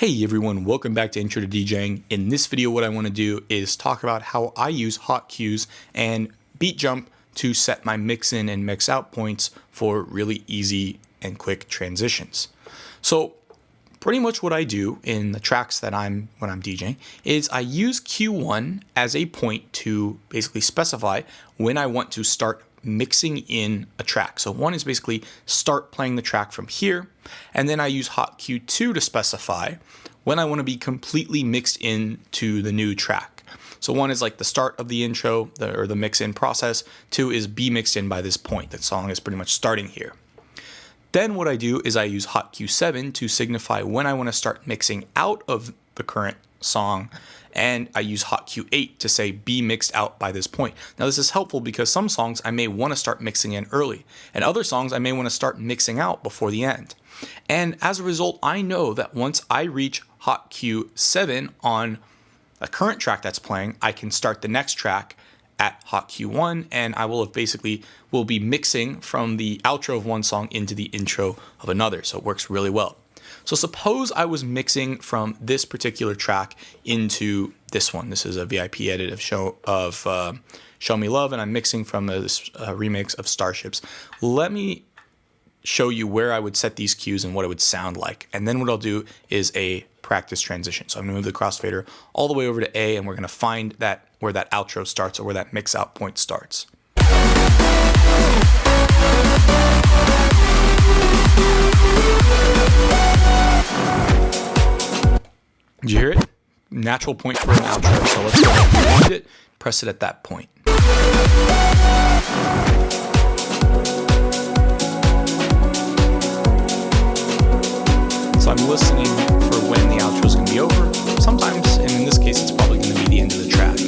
Hey everyone, welcome back to Intro to DJing. In this video, what I want to do is talk about how I use Hotcues and Beatjump to set my mix in and mix out points for really easy and quick transitions. So pretty much what I do in the tracks that when I'm DJing is I use Q1 as a point to basically specify when I want to start mixing in a track. So one is basically start playing the track from here, and then I use Hotcue2 to specify when I want to be completely mixed into the new track. So one is like the start of the intro or the mix in process. Two is be mixed in by this point. That song is pretty much starting here. Then what I do is I use Hotcue7 to signify when I want to start mixing out of the current song, and I use Hotcue8 to say be mixed out by this point. Now this is helpful because some songs I may want to start mixing in early, and other songs I may want to start mixing out before the end. And as a result, I know that once I reach Hotcue7 on a current track that's playing, I can start the next track at Hotcue1, and I will be mixing from the outro of one song into the intro of another. So it works really well. So suppose I was mixing from this particular track into this one. This is a VIP edit of Show Me Love, and I'm mixing from this remix of Starships. Let me show you where I would set these cues and what it would sound like. And then what I'll do is a practice transition. So I'm gonna move the crossfader all the way over to A, and we're gonna find where that outro starts, or where that mix out point starts. Did you hear it? Natural point for an outro. So let's go ahead and rewind it, press it at that point. So I'm listening for when the outro is going to be over. Sometimes, and in this case, it's probably going to be the end of the track.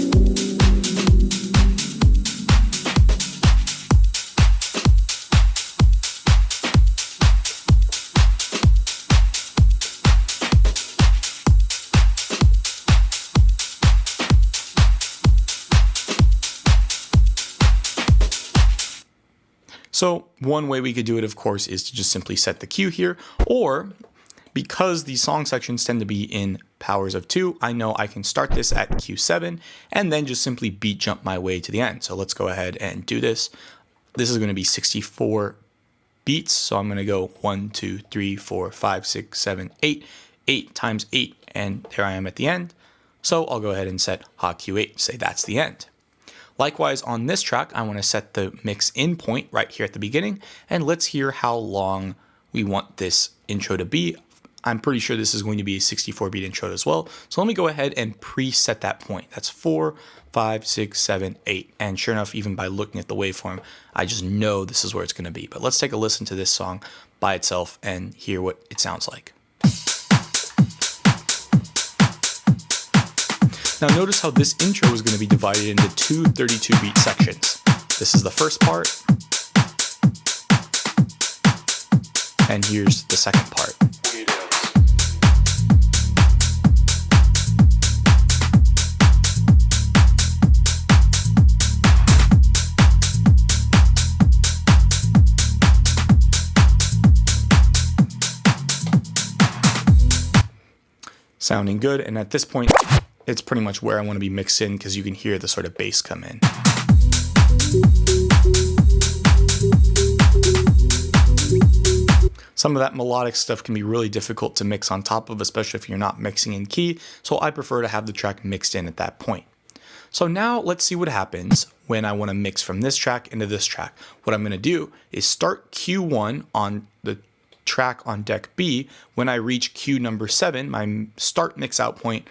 So one way we could do it, of course, is to just simply set the cue here, or because these song sections tend to be in powers of 2, I know I can start this at Q7 and then just simply beat jump my way to the end. So let's go ahead and do this. This is going to be 64 beats. So I'm going to go 1, 2, 3, 4, 5, 6, 7, 8, 8 times 8, and there I am at the end. So I'll go ahead and set Hotcue8, say that's the end. Likewise, on this track, I want to set the mix in point right here at the beginning, and let's hear how long we want this intro to be. I'm pretty sure this is going to be a 64 beat intro as well. So let me go ahead and preset that point. That's 4, 5, 6, 7, 8. And sure enough, even by looking at the waveform, I just know this is where it's going to be. But let's take a listen to this song by itself and hear what it sounds like. Now notice how this intro is going to be divided into two 32 beat sections. This is the first part, and here's the second part. Sounding good, and at this point, it's pretty much where I want to be mixed in because you can hear the sort of bass come in. Some of that melodic stuff can be really difficult to mix on top of, especially if you're not mixing in key, so I prefer to have the track mixed in at that point. So now let's see what happens when I want to mix from this track into this track. What I'm going to do is start Q1 on the track on deck B. When I reach Q number 7, my start mix out point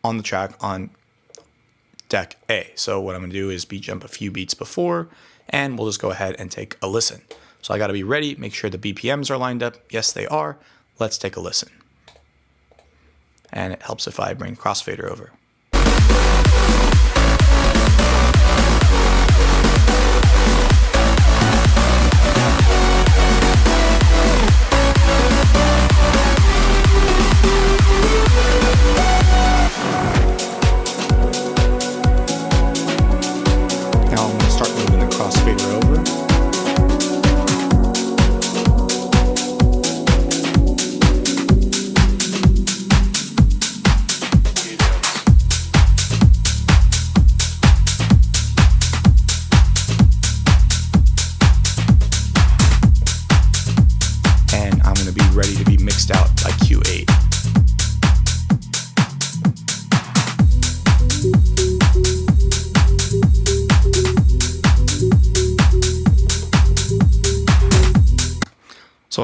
on the track on deck A. So what I'm going to do is beat jump a few beats before, and we'll just go ahead and take a listen. So I got to be ready, make sure the BPMs are lined up. Yes, they are. Let's take a listen. And it helps if I bring crossfader over.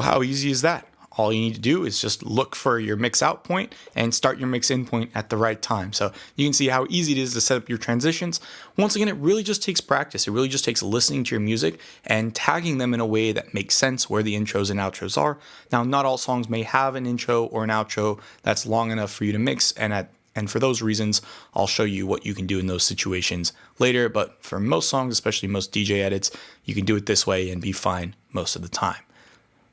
how easy is that? All you need to do is just look for your mix out point and start your mix in point at the right time. So you can see how easy it is to set up your transitions. Once again, it really just takes practice. It really just takes listening to your music and tagging them in a way that makes sense where the intros and outros are. Now, not all songs may have an intro or an outro that's long enough for you to mix, and for those reasons, I'll show you what you can do in those situations later. But for most songs, especially most DJ edits, you can do it this way and be fine most of the time.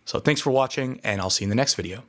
So thanks for watching, and I'll see you in the next video.